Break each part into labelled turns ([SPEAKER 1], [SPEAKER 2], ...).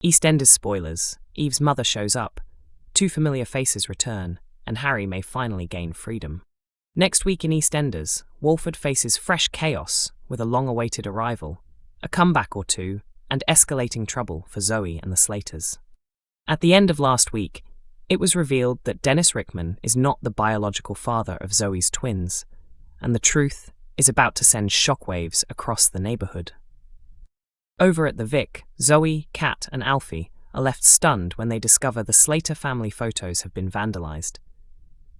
[SPEAKER 1] EastEnders spoilers. Eve's mother shows up, two familiar faces return, and Harry may finally gain freedom. Next week in EastEnders, Walford faces fresh chaos with a long-awaited arrival, a comeback or two, and escalating trouble for Zoe and the Slaters. At the end of last week, it was revealed that Dennis Rickman is not the biological father of Zoe's twins, and the truth is about to send shockwaves across the neighbourhood. Over at the Vic, Zoe, Kat, and Alfie are left stunned when they discover the Slater family photos have been vandalised.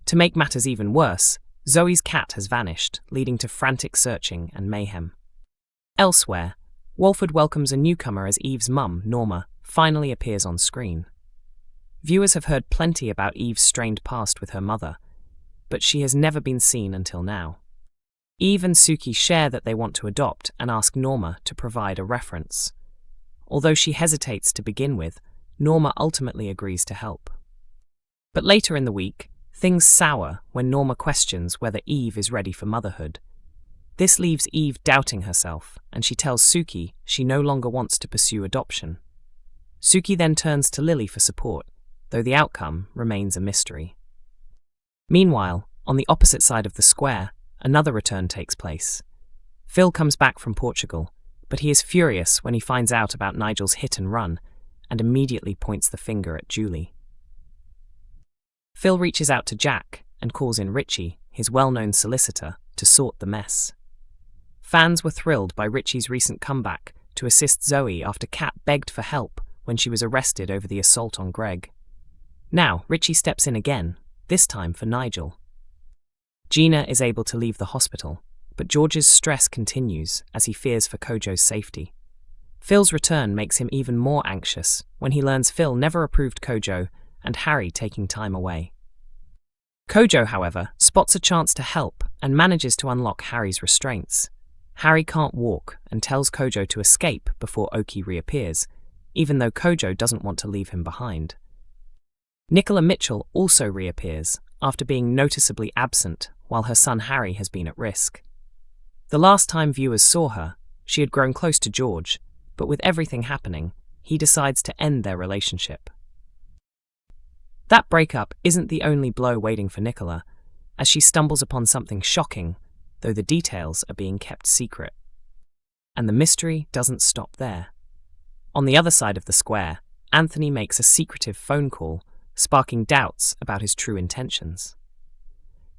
[SPEAKER 1] To make matters even worse, Zoe's cat has vanished, leading to frantic searching and mayhem. Elsewhere, Walford welcomes a newcomer as Eve's mum, Norma, finally appears on screen. Viewers have heard plenty about Eve's strained past with her mother, but she has never been seen until now. Eve and Suki share that they want to adopt and ask Norma to provide a reference. Although she hesitates to begin with, Norma ultimately agrees to help. But later in the week, things sour when Norma questions whether Eve is ready for motherhood. This leaves Eve doubting herself, and she tells Suki she no longer wants to pursue adoption. Suki then turns to Lily for support, though the outcome remains a mystery. Meanwhile, on the opposite side of the square, another return takes place. Phil comes back from Portugal, but he is furious when he finds out about Nigel's hit and run, and immediately points the finger at Julie. Phil reaches out to Jack and calls in Richie, his well-known solicitor, to sort the mess. Fans were thrilled by Richie's recent comeback to assist Zoe after Kat begged for help when she was arrested over the assault on Greg. Now, Richie steps in again, this time for Nigel. Gina is able to leave the hospital, but George's stress continues as he fears for Kojo's safety. Phil's return makes him even more anxious when he learns Phil never approved Kojo and Harry taking time away. Kojo, however, spots a chance to help and manages to unlock Harry's restraints. Harry can't walk and tells Kojo to escape before Okie reappears, even though Kojo doesn't want to leave him behind. Nicola Mitchell also reappears after being noticeably absent while her son Harry has been at risk. The last time viewers saw her, she had grown close to George, but with everything happening, he decides to end their relationship. That breakup isn't the only blow waiting for Nicola, as she stumbles upon something shocking, though the details are being kept secret. And the mystery doesn't stop there. On the other side of the square, Anthony makes a secretive phone call, sparking doubts about his true intentions.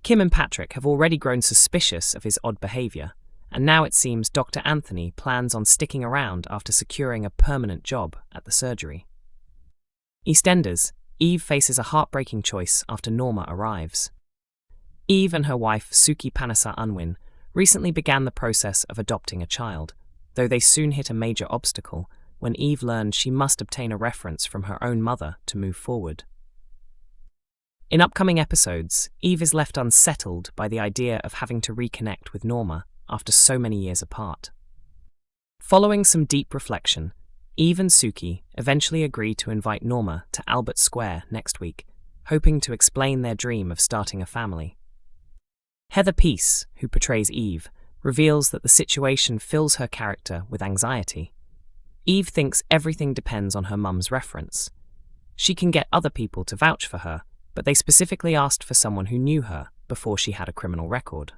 [SPEAKER 1] Kim and Patrick have already grown suspicious of his odd behaviour, and now it seems Dr. Anthony plans on sticking around after securing a permanent job at the surgery. EastEnders, Eve faces a heartbreaking choice after Norma arrives. Eve and her wife, Suki Panasa Unwin, recently began the process of adopting a child, though they soon hit a major obstacle when Eve learned she must obtain a reference from her own mother to move forward. In upcoming episodes, Eve is left unsettled by the idea of having to reconnect with Norma after so many years apart. Following some deep reflection, Eve and Suki eventually agree to invite Norma to Albert Square next week, hoping to explain their dream of starting a family. Heather Peace, who portrays Eve, reveals that the situation fills her character with anxiety. Eve thinks everything depends on her mum's reference. She can get other people to vouch for her, but they specifically asked for someone who knew her before she had a criminal record.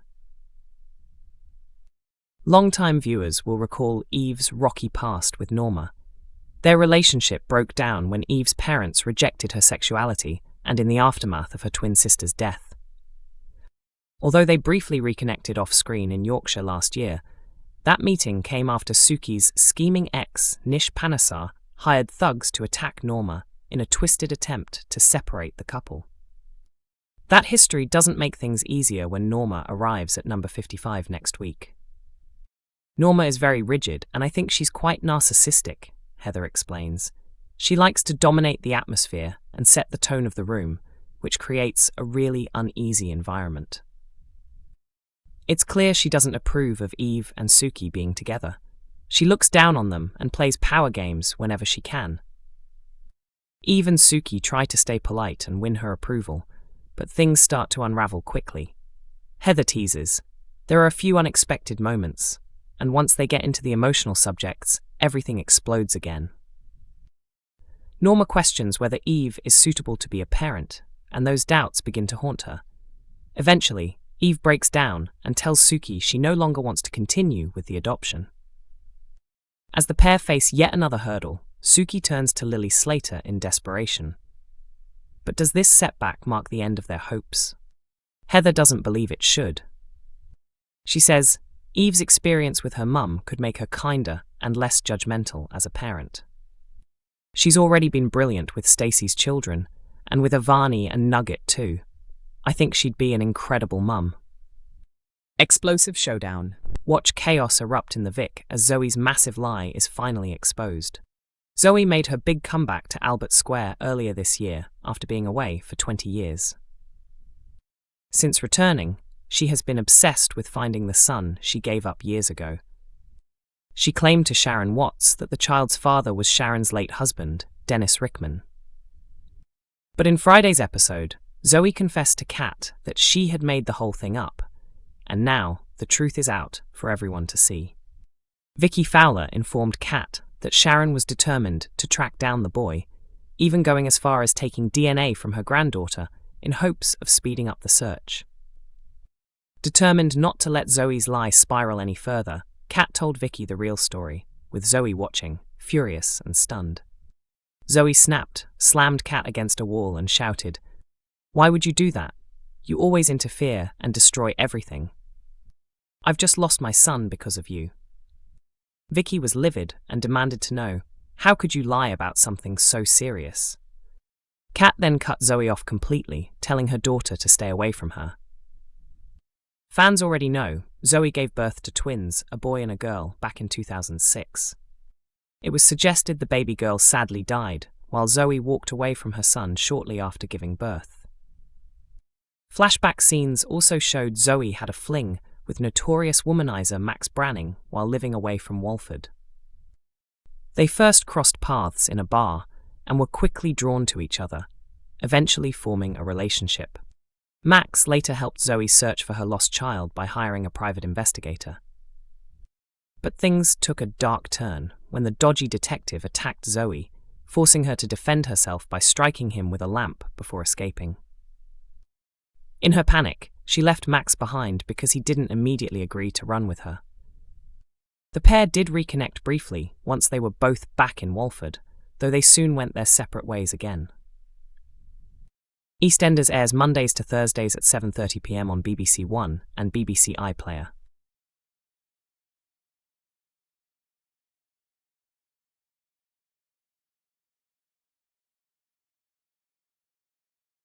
[SPEAKER 1] Long-time viewers will recall Eve's rocky past with Norma. Their relationship broke down when Eve's parents rejected her sexuality and in the aftermath of her twin sister's death. Although they briefly reconnected off-screen in Yorkshire last year, that meeting came after Suki's scheming ex, Nish Panasar, hired thugs to attack Norma in a twisted attempt to separate the couple. That history doesn't make things easier when Norma arrives at number 55 next week. Norma is very rigid, and I think she's quite narcissistic, Heather explains. She likes to dominate the atmosphere and set the tone of the room, which creates a really uneasy environment. It's clear she doesn't approve of Eve and Suki being together. She looks down on them and plays power games whenever she can. Eve and Suki try to stay polite and win her approval, but things start to unravel quickly. Heather teases, there are a few unexpected moments, and once they get into the emotional subjects, everything explodes again. Norma questions whether Eve is suitable to be a parent, and those doubts begin to haunt her. Eventually, Eve breaks down and tells Suki she no longer wants to continue with the adoption. As the pair face yet another hurdle, Suki turns to Lily Slater in desperation. But does this setback mark the end of their hopes? Heather doesn't believe it should. She says Eve's experience with her mum could make her kinder and less judgmental as a parent. She's already been brilliant with Stacey's children, and with Ivani and Nugget too. I think she'd be an incredible mum. Explosive showdown. Watch chaos erupt in the Vic as Zoe's massive lie is finally exposed. Zoe made her big comeback to Albert Square earlier this year after being away for 20 years. Since returning, she has been obsessed with finding the son she gave up years ago. She claimed to Sharon Watts that the child's father was Sharon's late husband, Dennis Rickman. But in Friday's episode, Zoe confessed to Kat that she had made the whole thing up, and now the truth is out for everyone to see. Vicky Fowler informed Kat that Sharon was determined to track down the boy, even going as far as taking DNA from her granddaughter in hopes of speeding up the search. Determined not to let Zoe's lie spiral any further, Kat told Vicky the real story, with Zoe watching, furious and stunned. Zoe snapped, slammed Kat against a wall and shouted, "Why would you do that? You always interfere and destroy everything. I've just lost my son because of you." Vicky was livid and demanded to know, how could you lie about something so serious? Kat then cut Zoe off completely, telling her daughter to stay away from her. Fans already know Zoe gave birth to twins, a boy and a girl, back in 2006. It was suggested the baby girl sadly died, while Zoe walked away from her son shortly after giving birth. Flashback scenes also showed Zoe had a fling with notorious womanizer Max Branning while living away from Walford. They first crossed paths in a bar and were quickly drawn to each other, eventually forming a relationship. Max later helped Zoe search for her lost child by hiring a private investigator. But things took a dark turn when the dodgy detective attacked Zoe, forcing her to defend herself by striking him with a lamp before escaping. In her panic, she left Max behind because he didn't immediately agree to run with her. The pair did reconnect briefly once they were both back in Walford, though they soon went their separate ways again. EastEnders airs Mondays to Thursdays at 7:30 p.m. on BBC One and BBC iPlayer.